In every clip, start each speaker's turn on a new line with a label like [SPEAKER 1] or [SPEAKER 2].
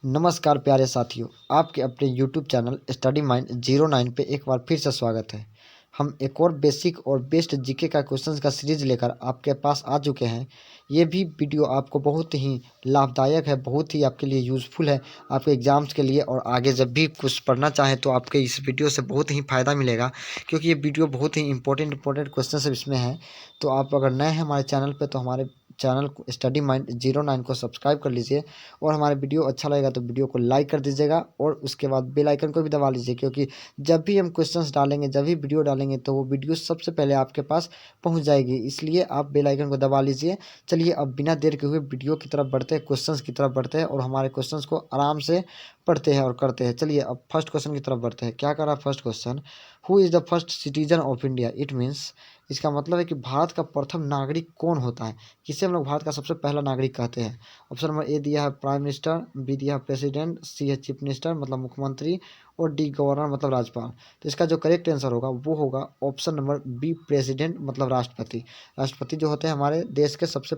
[SPEAKER 1] नमस्कार प्यारे साथियों, आपके अपने यूट्यूब चैनल स्टडी माइंड 09 पे एक बार फिर से स्वागत है। हम एक और बेसिक और बेस्ट जीके का क्वेश्चंस का सीरीज लेकर आपके पास आ चुके हैं। ये भी वीडियो आपको बहुत ही लाभदायक है, बहुत ही आपके लिए यूज़फुल है आपके एग्ज़ाम्स के लिए, और आगे जब भी कुछ पढ़ना चाहें तो आपके इस वीडियो से बहुत ही फ़ायदा मिलेगा, क्योंकि ये वीडियो बहुत ही इंपॉर्टेंट क्वेश्चन इसमें हैं। तो आप अगर नए हैं हमारे चैनल पर तो हमारे चैनल को स्टडी माइंड 09 को सब्सक्राइब कर लीजिए, और हमारे वीडियो अच्छा लगेगा तो वीडियो को लाइक कर दीजिएगा, और उसके बाद बेल आइकन को भी दबा लीजिए, क्योंकि जब भी हम क्वेश्चंस डालेंगे, जब भी वीडियो डालेंगे तो वो वीडियो सबसे पहले आपके पास पहुंच जाएगी। इसलिए आप बेल आइकन को दबा लीजिए। चलिए अब बिना देर के हुए वीडियो की तरफ बढ़ते हैं, क्वेश्चंस की तरफ बढ़ते हैं, और हमारे क्वेश्चंस को आराम से पढ़ते हैं और करते हैं। चलिए अब फर्स्ट क्वेश्चन की तरफ बढ़ते हैं। क्या कर रहा है first question? Who is the first citizen of India? It means, इसका मतलब है कि भारत का प्रथम नागरिक कौन होता है, किसे हम लोग भारत का सबसे पहला नागरिक कहते हैं। ऑप्शन नंबर ए दिया है प्राइम मिनिस्टर, बी दिया है प्रेसिडेंट, सी है चीफ मिनिस्टर मतलब मुख्यमंत्री, और डी गवर्नर मतलब राज्यपाल। तो इसका जो करेक्ट आंसर होगा वो होगा ऑप्शन नंबर बी प्रेसिडेंट मतलब राष्ट्रपति। राष्ट्रपति जो होते हैं हमारे देश के सबसे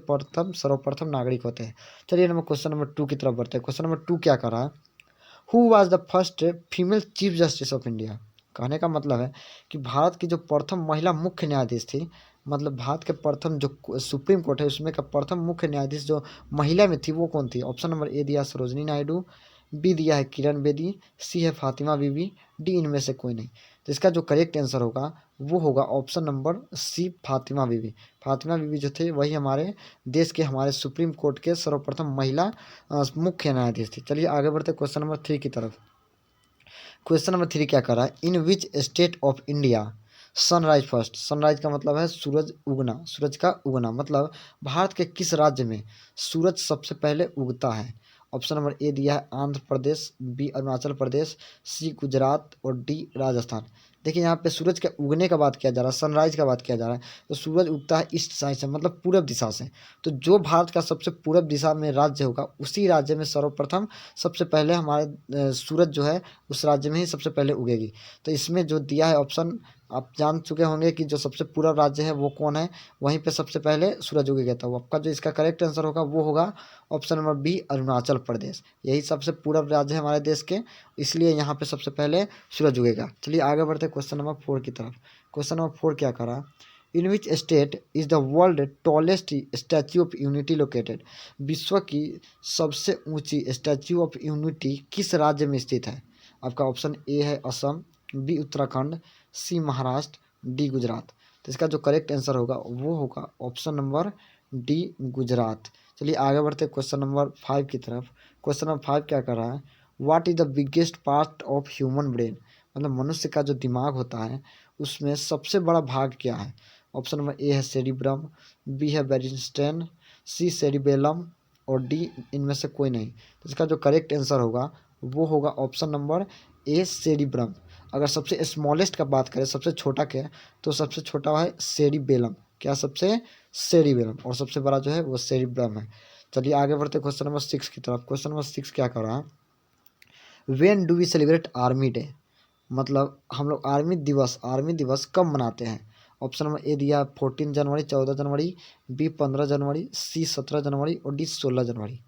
[SPEAKER 1] सर्वप्रथम नागरिक होते हैं। चलिए नंबर क्वेश्चन नंबर 2 की तरफ बढ़ते हैं। क्वेश्चन नंबर 2 क्या कर रहा है? Who was the first female chief justice of India? कहने का मतलब है कि भारत की जो प्रथम महिला मुख्य न्यायाधीश थी, मतलब भारत के प्रथम जो सुप्रीम कोर्ट है उसमें का प्रथम मुख्य न्यायाधीश जो महिला में थी वो कौन थी? ऑप्शन नंबर ए दिया सरोजनी नायडू, बी दिया है किरण बेदी, सी है फातिमा बीबी, डी इनमें से कोई नहीं। तो इसका जो करेक्ट आंसर होगा वो होगा ऑप्शन नंबर सी फातिमा बीबी। फातिमा बीबी जो थे वही हमारे देश के हमारे सुप्रीम कोर्ट के सर्वप्रथम महिला मुख्य न्यायाधीश थी। चलिए आगे बढ़ते क्वेश्चन नंबर 3 की तरफ। क्वेश्चन नंबर 3 क्या कर रहा है? In which state of India sunrise first? Sunrise का मतलब है सूरज उगना, सूरज का उगना, मतलब भारत के किस राज्य में सूरज सबसे पहले उगता है? ऑप्शन नंबर ए दिया है आंध्र प्रदेश, बी अरुणाचल प्रदेश, सी गुजरात, और डी राजस्थान। देखिए यहाँ पे सूरज के उगने का बात किया जा रहा है, सनराइज का बात किया जा रहा है, तो सूरज उगता है ईस्ट साइड से मतलब पूरब दिशा से। तो जो भारत का सबसे पूरब दिशा में राज्य होगा उसी राज्य में सर्वप्रथम सबसे पहले हमारे सूरज जो है उस राज्य में ही सबसे पहले उगेगी। तो इसमें जो दिया है ऑप्शन, आप जान चुके होंगे कि जो सबसे पूर्व राज्य है वो कौन है, वहीं पे सबसे पहले सूरज उगेगा। तो आपका जो इसका करेक्ट आंसर होगा वो होगा option number B Arunachal Pradesh. यही सबसे पूर्व राज्य है हमारे देश के, इसलिए यहाँ पे सबसे पहले सूरज उगेगा। चलिए आगे बढ़ते क्वेश्चन नंबर 4 की तरफ। क्वेश्चन नंबर 4 क्या करा? In which state is the world tallest Statue of Unity located? विश्व की सबसे ऊंची स्टैच्यू ऑफ यूनिटी किस राज्य में स्थित है? आपका ऑप्शन ए है असम, बी उत्तराखंड, सी महाराष्ट्र, डी गुजरात। तो इसका जो करेक्ट आंसर होगा वो होगा ऑप्शन नंबर डी गुजरात। चलिए आगे बढ़ते क्वेश्चन नंबर 5 की तरफ। क्वेश्चन नंबर 5 क्या कर रहा है? What is the biggest part of human brain? मतलब मनुष्य का जो दिमाग होता है उसमें सबसे बड़ा भाग क्या है? ऑप्शन नंबर ए है सेरिब्रम, बी है ब्रेनस्टेम, सी सेरिबेलम, और डी इनमें से कोई नहीं। तो इसका जो करेक्ट आंसर होगा वो होगा ऑप्शन नंबर ए सेरिब्रम। अगर सबसे स्मॉलेस्ट का बात करें, सबसे छोटा क्या है, तो सबसे छोटा है सेरिबेलम। क्या? सबसे सेरिबेलम। और सबसे बड़ा जो है वो सेरिब्रम है। चलिए आगे बढ़ते क्वेश्चन नंबर 6 की तरफ। क्वेश्चन नंबर 6 क्या कर रहा है? When do we celebrate army day? मतलब हम लोग आर्मी दिवस कब मनाते हैं? ऑप्शन नंबर ए दिया 14 जनवरी 14 जनवरी, बी 15 जनवरी, सी 17 जनवरी, और डी 16 जनवरी।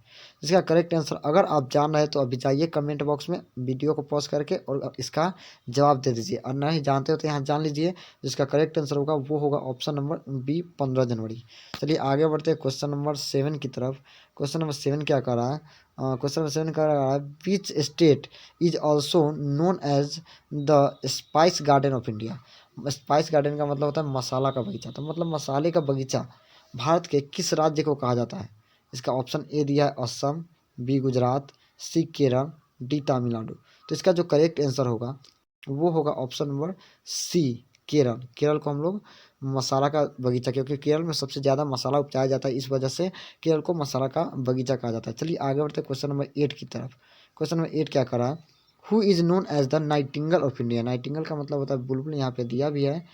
[SPEAKER 1] इसका करेक्ट आंसर अगर आप जान रहे हैं तो अभी जाइए कमेंट बॉक्स में वीडियो को पॉज करके और इसका जवाब दे दीजिए, और नहीं जानते हो तो यहाँ जान लीजिए। जिसका करेक्ट आंसर होगा वो होगा ऑप्शन नंबर बी 15 जनवरी। चलिए आगे बढ़ते हैं क्वेश्चन नंबर 7 की तरफ। क्वेश्चन नंबर 7 क्या कर रहा है? क्वेश्चन नंबर 7 कह रहा है which state is also known as the spice garden of India? Spice garden का मतलब होता है मसाला का बगीचा। तो मतलब मसाले का बगीचा भारत के किस राज्य को कहा जाता है? इसका ऑप्शन ए दिया है Assam, B Gujarat, C Kerala, D Tamil Nadu. तो इसका जो करेक्ट आंसर होगा वो होगा option number C Kerala. Kerala को हम लोग मसाला का बगीचा, क्योंकि केरल में सबसे ज़्यादा मसाला उपजाया जाता है, इस वजह से केरल को मसाला का बगीचा कहा जाता है। चलिए आगे बढ़ते क्वेश्चन नंबर 8 की तरफ। क्वेश्चन नंबर 8 क्या करा? Who is known as the nightingale of India? Nightingale का मतलब होता है बुलबुल, यहाँ पे दिया भी है।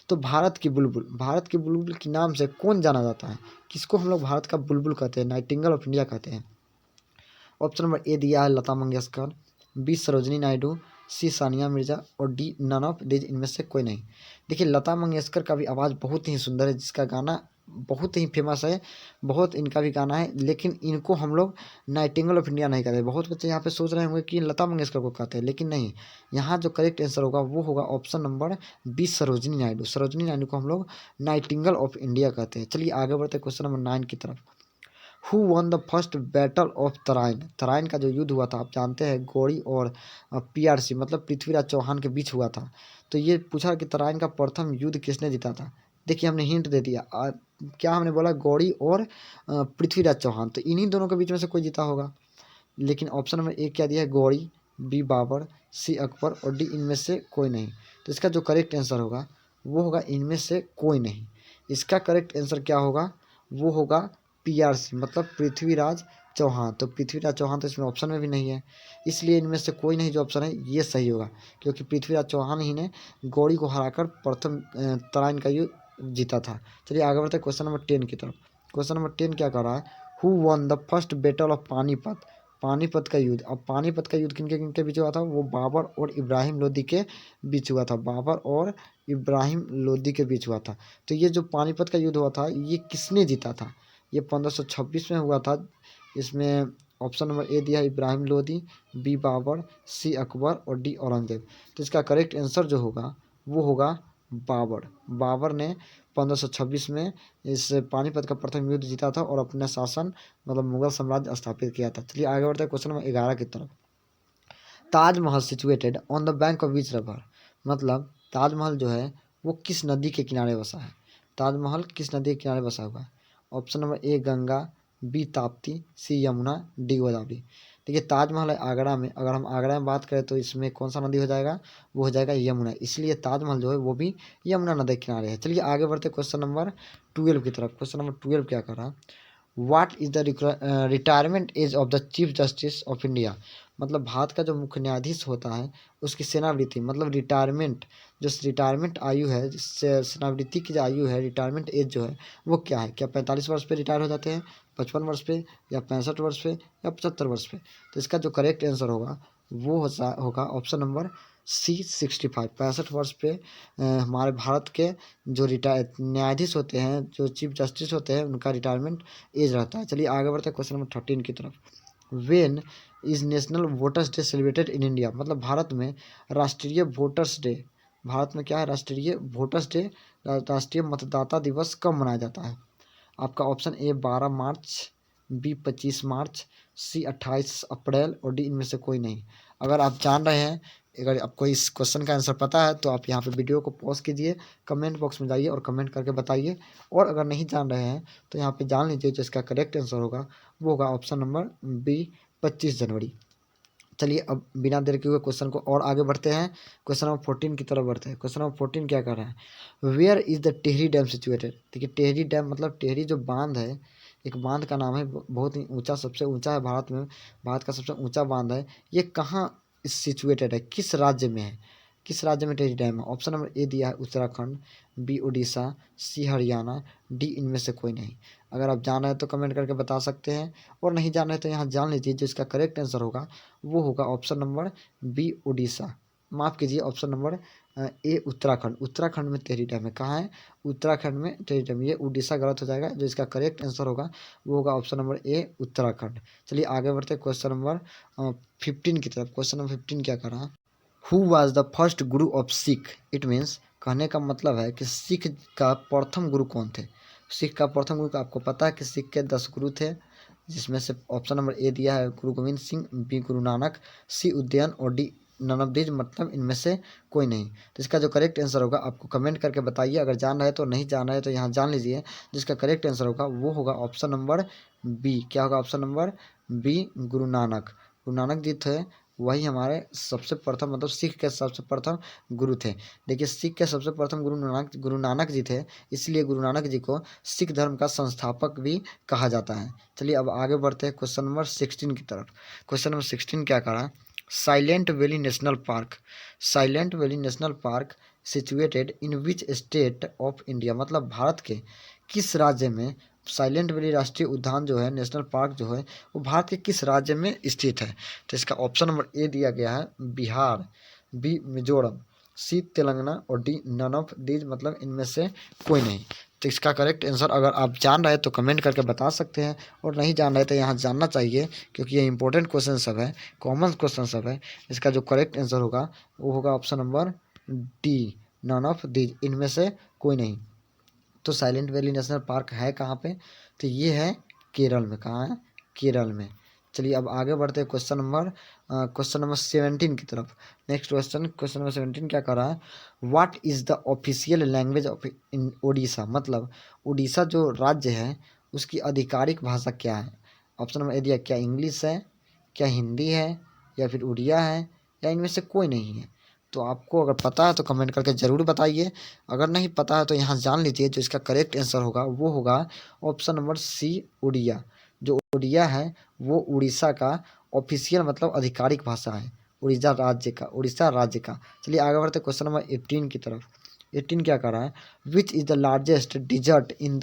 [SPEAKER 1] तो भारत की बुलबुल के नाम से कौन जाना जाता है? किसको हम लोग भारत का बुलबुल कहते हैं, नाइटिंगल ऑफ इंडिया कहते हैं? ऑप्शन नंबर ए दिया है लता मंगेशकर, बी सरोजनी नायडू, सी सानिया मिर्जा, और डी नन ऑफ दीज इनमें से कोई नहीं। देखिए लता मंगेशकर का भी आवाज़ बहुत ही सुंदर है, जिसका गाना बहुत ही फेमस है, बहुत इनका भी गाना है, लेकिन इनको हम लोग नाइटिंगेल ऑफ इंडिया नहीं कहते। बहुत बच्चे यहाँ पे सोच रहे होंगे कि लता मंगेशकर को कहते हैं, लेकिन नहीं। यहाँ जो करेक्ट आंसर होगा वो होगा option number B, Sarojini Naidu. Sarojini Naidu को हम लोग नाइटिंगेल ऑफ इंडिया कहते हैं। चलिए आगे बढ़ते हैं क्वेश्चन नंबर 9 की तरफ। Who one the first battle of Tarain? Tarain का जो युद्ध हुआ था, आप जानते हैं गौरी और पीआरसी मतलब पृथ्वीराज चौहान के बीच हुआ था। तो ये पूछा कि तराइन का प्रथम युद्ध किसने जीता था। देखिए हमने हिंट दे दिया, क्या हमने बोला, गौरी और पृथ्वीराज चौहान। तो इन्हीं दोनों के बीच में से कोई जीता होगा। लेकिन ऑप्शन नंबर ए क्या दिया है, गौरी, बी बाबर, सी अकबर और डी इनमें से कोई नहीं। तो इसका जो करेक्ट आंसर होगा वो होगा इनमें से कोई नहीं। इसका करेक्ट आंसर क्या होगा, वो होगा पीआरसी मतलब पृथ्वीराज चौहान। तो पृथ्वीराज चौहान तो इसमें ऑप्शन में भी नहीं है, इसलिए इनमें से कोई नहीं जो ऑप्शन है ये सही होगा, क्योंकि पृथ्वीराज चौहान ही ने गौरी को हराकर प्रथम तराइन का युद्ध जीता था। चलिए आगे बढ़ते हैं क्वेश्चन नंबर 10 की तरफ। क्वेश्चन नंबर 10 क्या कर रहा है, who one the first battle of Panipat? Panipat का युद्ध। अब पानीपत का युद्ध किनके किनके बीच हुआ था, वो बाबर और इब्राहिम लोदी के बीच हुआ था। बाबर और इब्राहिम लोदी के बीच हुआ था। तो ये जो पानीपत का युद्ध हुआ था ये किसने जीता था, ये 1526 में हुआ था। इसमें ऑप्शन नंबर ए दिया है इब्राहिम लोदी, बी बाबर, सी अकबर और डी औरंगजेब। तो इसका करेक्ट आंसर जो होगा वो होगा बाबर। बाबर ने 1526 में इस पानीपत का प्रथम युद्ध जीता था और अपना शासन मतलब मुगल साम्राज्य स्थापित किया था। चलिए आगे बढ़ते हैं क्वेश्चन नंबर 11 की तरफ। Taj Mahal situated on the bank of which river? मतलब ताजमहल जो है वो किस नदी के किनारे बसा है? ताजमहल किस नदी के किनारे बसा हुआ है? Option number A Ganga, B Tapti, C Yamuna, D Godavari. देखिए ताजमहल है आगरा में, अगर हम आगरा में बात करें तो इसमें कौन सा नदी हो जाएगा, वो हो जाएगा यमुना। इसलिए ताजमहल जो है वो भी यमुना नदी के किनारे है। चलिए आगे बढ़ते क्वेश्चन नंबर 12 की तरफ। क्वेश्चन नंबर 12 क्या कर रहा है, what is the retirement age of the chief justice of India? मतलब भारत का जो मुख्य न्यायाधीश होता है उसकी सेवानिवृत्ति मतलब रिटायरमेंट, जो रिटायरमेंट आयु है, जिससे सेवानिवृत्ति की जो आयु है, रिटायरमेंट एज जो है वो क्या है? क्या 45 वर्ष पे रिटायर हो जाते हैं, 55 वर्ष पे, या 65 वर्ष पे, या 75 वर्ष पे? तो इसका जो करेक्ट आंसर होगा वो होगा ऑप्शन नंबर सी 65। 65 वर्ष पे हमारे भारत के जो रिटायर न्यायाधीश होते हैं, जो चीफ जस्टिस होते हैं, उनका रिटायरमेंट एज रहता है। चलिए आगे बढ़ते हैं क्वेश्चन नंबर 13 की तरफ। When is national voters day celebrated in India? मतलब भारत में राष्ट्रीय वोटर्स डे, भारत में क्या है, राष्ट्रीय वोटर्स डे, राष्ट्रीय मतदाता दिवस कब मनाया जाता है? आपका ऑप्शन ए 12 मार्च, बी 25 मार्च, सी 28 अप्रैल और डी इनमें से कोई नहीं। अगर आप जान रहे हैं, अगर आपको इस क्वेश्चन का आंसर पता है तो आप यहाँ पे वीडियो को पॉज कीजिए, कमेंट बॉक्स में जाइए और कमेंट करके बताइए। और अगर नहीं जान रहे हैं तो यहाँ पे जान लीजिए, जो इसका करेक्ट आंसर होगा वो होगा ऑप्शन नंबर बी 25 जनवरी। चलिए अब बिना देर के हुए क्वेश्चन को और आगे बढ़ते हैं, क्वेश्चन नंबर 14 की तरफ बढ़ते हैं। क्वेश्चन नंबर 14 क्या कर रहा है, where is the Tehri dam situated? देखिए टेहरी डैम मतलब टेहरी जो बांध है, एक बांध का नाम है, बहुत ही ऊंचा, सबसे ऊंचा है भारत में, भारत का सबसे ऊंचा बांध है। ये कहाँ सिचुएटेड है, किस राज्य में है, किस राज्य में टेहरी डैम है? ऑप्शन नंबर ए दिया है उत्तराखंड, बी उड़ीसा, सी हरियाणा, डी इनमें से कोई नहीं। अगर आप जान रहे हैं तो कमेंट करके बता सकते हैं, और नहीं जान रहे तो यहाँ जान लीजिए, जो इसका करेक्ट आंसर होगा वो होगा ऑप्शन नंबर बी उड़ीसा, माफ़ कीजिए ऑप्शन नंबर ए उत्तराखंड। उत्तराखंड में टेहरी डैम है, कहाँ है, उत्तराखंड में टेहरी डैम। ये उड़ीसा गलत हो जाएगा, जो इसका करेक्ट आंसर होगा वो होगा ऑप्शन नंबर ए उत्तराखंड। चलिए आगे बढ़ते हैं क्वेश्चन नंबर 15 की तरफ। क्वेश्चन नंबर 15 क्या कर रहा है, who was the first Guru of Sikh? It means कहने का मतलब है कि सिख का प्रथम गुरु कौन थे? सिख का प्रथम गुरु का आपको पता है कि सिख के 10 गुरु थे, जिसमें से ऑप्शन नंबर ए दिया है गुरु गोविंद सिंह, बी गुरु नानक, सी उदयन और डी नन ऑफ दीज मतलब इनमें से कोई नहीं। तो इसका जो करेक्ट आंसर होगा आपको कमेंट करके बताइए, अगर जान रहे तो, नहीं जान रहे तो यहाँ जान लीजिए। जिसका करेक्ट आंसर होगा वो होगा ऑप्शन नंबर बी। क्या होगा option number B, Guru Nanak. Guru Nanak ji थे, वही हमारे सबसे प्रथम मतलब सिख के सबसे प्रथम गुरु थे। देखिए सिख के सबसे प्रथम गुरु नानक जी थे, इसलिए गुरु नानक जी को सिख धर्म का संस्थापक भी कहा जाता है। चलिए अब आगे बढ़ते हैं क्वेश्चन नंबर 16 की तरफ। क्वेश्चन नंबर 16 क्या करा, silent valley national park, silent valley national park situated in which state of India? मतलब भारत के किस राज्य में साइलेंट वैली राष्ट्रीय उद्यान जो है, नेशनल पार्क जो है, वो भारत के किस राज्य में स्थित है? तो इसका ऑप्शन नंबर ए दिया गया है बिहार, बी मिजोरम, सी तेलंगाना और डी नन ऑफ दीज मतलब इनमें से कोई नहीं। तो इसका करेक्ट आंसर अगर आप जान रहे हैं तो कमेंट करके बता सकते हैं, और नहीं जान रहे तो यहाँ जानना चाहिए, क्योंकि ये इंपॉर्टेंट क्वेश्चन सब है, कॉमन क्वेश्चन सब है। इसका जो करेक्ट आंसर होगा वो होगा option number D, none of these, इनमें से कोई नहीं। तो साइलेंट वैली नेशनल पार्क है कहाँ पे? तो ये है केरल में। कहाँ है? केरल में। चलिए अब आगे बढ़ते हैं क्वेश्चन नंबर 17 की तरफ। नेक्स्ट क्वेश्चन नंबर 17 क्या कर रहा है? What is the official language of in Odisha? मतलब उड़ीसा जो राज्य है उसकी आधिकारिक भाषा क्या है? ऑप्शन नंबर ए दिया, क्या इंग्लिश है, क्या हिंदी है, या फिर उड़िया है, या इनमें से कोई नहीं है? तो आपको अगर पता है तो कमेंट करके ज़रूर बताइए। अगर नहीं पता है तो यहाँ जान लीजिए, जो इसका करेक्ट आंसर होगा वो होगा ऑप्शन नंबर सी, उड़िया। जो उड़िया है वो उड़ीसा का ऑफिशियल मतलब आधिकारिक भाषा है, उड़ीसा राज्य का। चलिए आगे बढ़ते क्वेश्चन नंबर 18 की तरफ। 18 क्या कर रहा है? Which is the largest desert in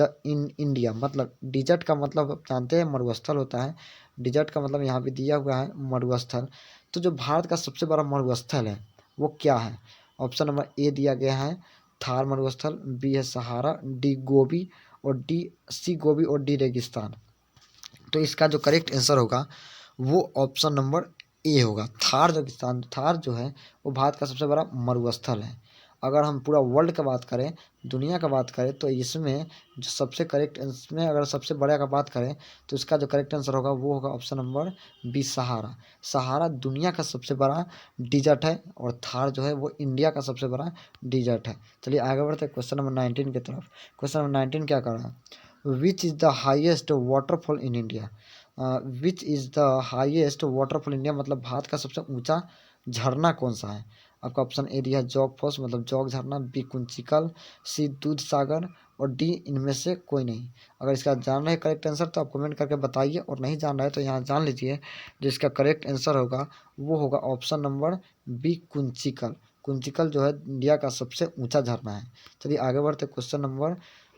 [SPEAKER 1] India? मतलब डिजर्ट का मतलब आप जानते हैं मरुस्थल होता है। डिजर्ट का मतलब यहाँ पे दिया हुआ है मरुस्थल। तो जो भारत का सबसे बड़ा मरुस्थल है वो क्या है? ऑप्शन नंबर ए दिया गया है थार मरुस्थल, बी है सहारा, डी गोबी, और सी गोबी, और डी रेगिस्तान। तो इसका जो करेक्ट आंसर होगा वो ऑप्शन नंबर ए होगा, थार रेगिस्तान। थार जो है वो भारत का सबसे बड़ा मरुस्थल है। अगर हम पूरा वर्ल्ड का बात करें, दुनिया का बात करें, तो इसमें जो सबसे करेक्ट, इसमें अगर सबसे बड़ा का बात करें तो इसका जो करेक्ट आंसर होगा वो होगा ऑप्शन नंबर बी, सहारा। सहारा दुनिया का सबसे बड़ा डिजर्ट है, और थार जो है वो इंडिया का सबसे बड़ा डिजर्ट है। चलिए आगे बढ़ते हैं क्वेश्चन नंबर 19 की तरफ। क्वेश्चन नंबर 19 क्या कर रहा है? Which is the highest waterfall in India? Which is the highest waterfall India मतलब भारत का सबसे ऊंचा झरना कौन सा है? आपका ऑप्शन ए दिया है जॉग फॉल्स मतलब जॉग झरना, बी कुंचिकल, सी दूध सागर, और डी इनमें से कोई नहीं। अगर इसका जान रहे करेक्ट आंसर तो आप कमेंट करके बताइए, और नहीं जान रहे तो यहाँ जान लीजिए, जो इसका करेक्ट आंसर होगा वो होगा option number B, Kunchikal. Kunchikal जो है इंडिया का सबसे ऊंचा झरना है। चलिए आगे बढ़ते क्वेश्चन नंबर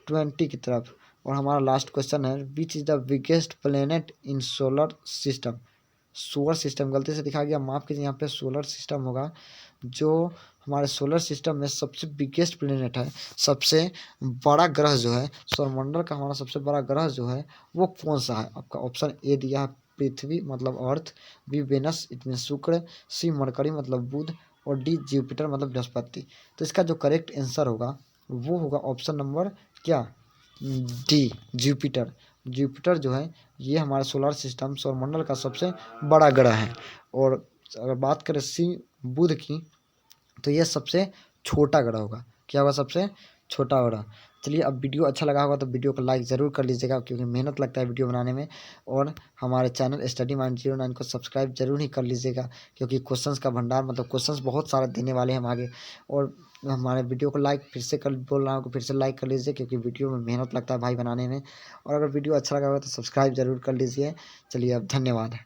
[SPEAKER 1] 20 की तरफ, और हमारा लास्ट क्वेश्चन है which is the biggest planet in solar system? Solar system गलती से दिखा गया, माफ़ कीजिए, यहाँ पे सोलर सिस्टम होगा। जो हमारे सोलर सिस्टम में सबसे बिगेस्ट प्लेनेट है, सबसे बड़ा ग्रह जो है सौरमंडल का, हमारा सबसे बड़ा ग्रह जो है वो कौन सा है? आपका ऑप्शन ए दिया है पृथ्वी मतलब अर्थ, बी वेनस इट मीन शुक्र, सी मरकरी मतलब बुध, और डी जुपिटर मतलब बृहस्पति। तो इसका जो करेक्ट आंसर होगा वो होगा ऑप्शन नंबर क्या, डी, जुपिटर। जुपिटर जो है ये हमारे सोलर सिस्टम सौरमंडल का सबसे बड़ा ग्रह है। और अगर बात करें सी, बुध की, तो ये सबसे छोटा ग्रह होगा। क्या होगा? सबसे छोटा ग्रह। चलिए अब वीडियो अच्छा लगा होगा तो वीडियो को लाइक ज़रूर कर लीजिएगा, क्योंकि मेहनत लगता है वीडियो बनाने में। और हमारे चैनल स्टडी माइंड 09 को सब्सक्राइब जरूर ही कर लीजिएगा, क्योंकि क्वेश्चंस का भंडार मतलब क्वेश्चंस बहुत सारे देने वाले हैं हम आगे। और हमारे वीडियो को लाइक फिर से कर बोल रहा हूँ, फिर से लाइक कर लीजिए, क्योंकि वीडियो में मेहनत लगता है भाई बनाने में। और अगर वीडियो अच्छा लगा होगा तो सब्सक्राइब जरूर कर लीजिए। चलिए अब धन्यवाद।